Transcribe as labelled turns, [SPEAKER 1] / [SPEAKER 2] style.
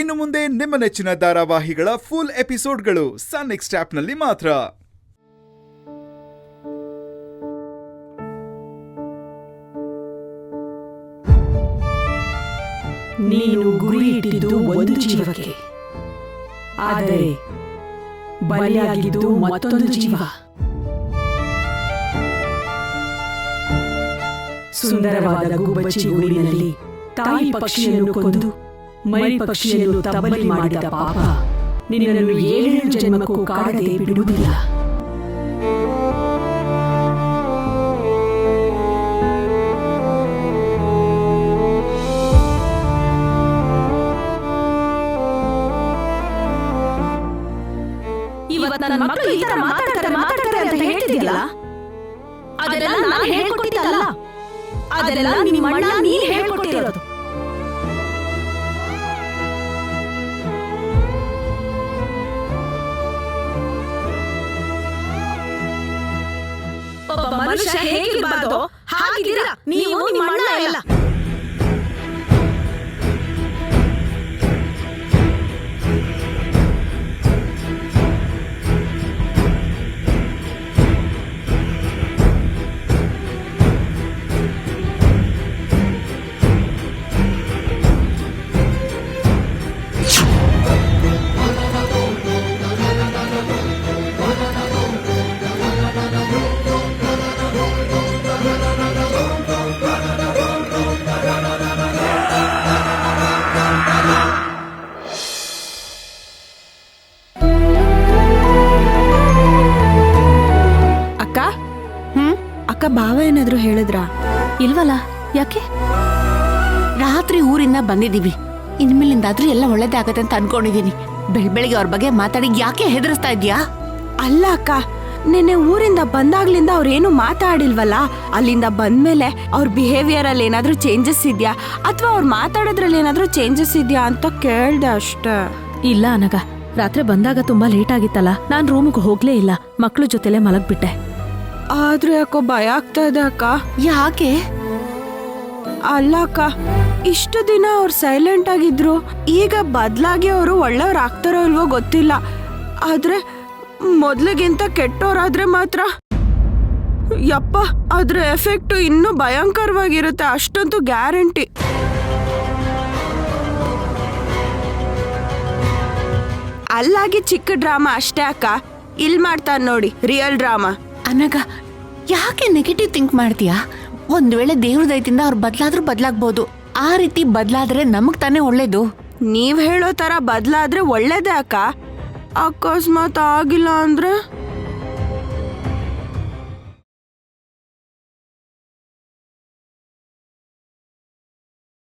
[SPEAKER 1] ಇನ್ನು ಮುಂದೆ ನಿಮ್ಮ ನೆಚ್ಚಿನ ಧಾರಾವಾಹಿಗಳ ಫುಲ್ ಎಪಿಸೋಡ್ಗಳು ಸನ್ ನೆಕ್ಸ್ಟ್ ಆಪ್ನಲ್ಲಿ ಮಾತ್ರ.
[SPEAKER 2] ನೀನು ಗುರಿ ಇಟ್ಟಿದ್ದು ಒಂದು ಜೀವಕ್ಕೆ, ಆದರೆ ಬಲಿಯಾಗಿದ್ದು ಮತ್ತೊಂದು ಜೀವ. ಸುಂದರವಾದ ಗುಬ್ಬಚ್ಚಿ ಗೂಡಿನಲ್ಲಿ ತಾಯಿ ಪಕ್ಷಿಯನ್ನು ಕೊಂದು ಮರಿ ಪಕ್ಷಿಯನ್ನು ತಬ್ಬಲಿ ಮಾಡಿದ ಪಾಪ ನಿನ್ನನ್ನು 7 ಜನ್ಮಕ್ಕೂ ಕಾಡದೆ ಬಿಡುವುದಿಲ್ಲ. ಇವತ್ತು ನನ್ನ ಮಕ್ಕಳು ಈ ತರ ಮಾತಾಡ್ತಾರೆ ಅಂತ ಹೇಳ್ತಿದ್ಯಲ್ಲ, ಅದೆಲ್ಲ ನಾನು ಹೇಳ್ಕೊಟ್ಟಿದ್ದಲ್ಲ, ಅದೆಲ್ಲ ನಿಮ್ಮ ಅಣ್ಣ ನೀನ್ ಹೇಳ್ಕೊಟ್ಟಿರೋದು. ಒಬ್ಬ ಮನುಷ್ಯ ಹೇಗಿರಬಾರ್ದೋ ಹಾಗಿದ್ದೀರಾ ನೀವು, ನಿಮ್ಮ ಅಣ್ಣ ಎಲ್ಲ.
[SPEAKER 3] ಅಕ್ಕ ಭಾವ ಏನಾದ್ರು ಹೇಳಿದ್ರಾ?
[SPEAKER 4] ಇಲ್ವಲ್ಲ, ಯಾಕೆ? ರಾತ್ರಿ ಊರಿಂದ ಬಂದಿದ್ದೀವಿ, ಇನ್ಮೇಲಿಂದಾದ್ರೂ ಎಲ್ಲ ಒಳ್ಳೇದೇ ಆಗತ್ತೆ ಅಂತ ಅನ್ಕೊಂಡಿದೀನಿ. ಬೆಳಿಗ್ಗೆ ಅವ್ರ ಬಗ್ಗೆ ಮಾತಾಡಿ ಯಾಕೆ ಹೆದರಿಸ್ತಾ ಇದ್ಯಾ?
[SPEAKER 3] ಅಲ್ಲ ಅಕ್ಕ, ನಿನ್ನೆ ಊರಿಂದ ಬಂದಾಗ್ಲಿಂದ ಅವ್ರೇನು ಮಾತಾಡಿಲ್ವಲ್ಲ, ಅಲ್ಲಿಂದ ಬಂದ್ಮೇಲೆ ಅವ್ರ ಬಿಹೇವಿಯರ್ ಅಲ್ಲಿ ಏನಾದ್ರೂ ಚೇಂಜಸ್ ಇದೆಯಾ ಅಥವಾ ಅವ್ರು ಮಾತಾಡೋದ್ರಲ್ಲಿ ಏನಾದ್ರೂ ಚೇಂಜಸ್ ಇದೆಯಾ ಅಂತ ಕೇಳ್ದೆ ಅಷ್ಟೇ.
[SPEAKER 5] ಇಲ್ಲ ಅನಗ, ರಾತ್ರಿ ಬಂದಾಗ ತುಂಬಾ ಲೇಟ್ ಆಗಿತ್ತಲ್ಲ, ನಾನ್ ರೂಮ್ಗೆ ಹೋಗ್ಲೇ ಇಲ್ಲ, ಮಕ್ಳು ಜೊತೆಲೆ ಮಲಗ್ಬಿಟ್ಟೆ.
[SPEAKER 3] ಆದ್ರೂ ಯಾಕೋ ಭಯ ಆಗ್ತಾ ಇದೆ ಅಕ್ಕ.
[SPEAKER 4] ಯಾಕೆ?
[SPEAKER 3] ಅಲ್ಲ ಅಕ್ಕ, ಇಷ್ಟು ದಿನ ಅವ್ರು ಸೈಲೆಂಟ್ ಆಗಿದ್ರು, ಈಗ ಬದಲಾಗಿ ಅವರು ಒಳ್ಳೆಯವ್ರು ಆಗ್ತಾರೋ ಇಲ್ವೋ ಗೊತ್ತಿಲ್ಲ, ಆದ್ರೆ ಮೊದ್ಲಿಗಿಂತ ಕೆಟ್ಟೋರಾದ್ರೆ ಮಾತ್ರ ಯಪ್ಪ ಅದ್ರ ಎಫೆಕ್ಟ್ ಇನ್ನೂ ಭಯಂಕರವಾಗಿರುತ್ತೆ, ಅಷ್ಟಂತೂ ಗ್ಯಾರಂಟಿ. ಅಲ್ಲಾಗಿ ಚಿಕ್ಕ ಡ್ರಾಮಾ ಅಷ್ಟೇ ಅಕ್ಕ, ಇಲ್ ಮಾಡ್ತಾನೆ ನೋಡಿ ರಿಯಲ್ ಡ್ರಾಮಾ.
[SPEAKER 4] ಅನಗ, ಯಾಕೆ ನೆಗೆಟಿವ್ ಥಿಂಕ್ ಮಾಡ್ತೀಯಾ? ಒಂದ್ ವೇಳೆ ದೇವ್ರ ದಯದಿಂದ ಅವ್ರು ಬದಲಾಗ್ಬೋದು. ಆ ರೀತಿ ಬದಲಾದ್ರೆ ನಮಗ್ ತಾನೇ ಒಳ್ಳೇದು.
[SPEAKER 3] ನೀವ್ ಹೇಳೋ ತರ ಬದಲಾದ್ರೆ ಒಳ್ಳೇದೇ ಅಕ್ಕ, ಅಕಸ್ಮಾತ್ ಆಗಿಲ್ಲ ಅಂದ್ರೆ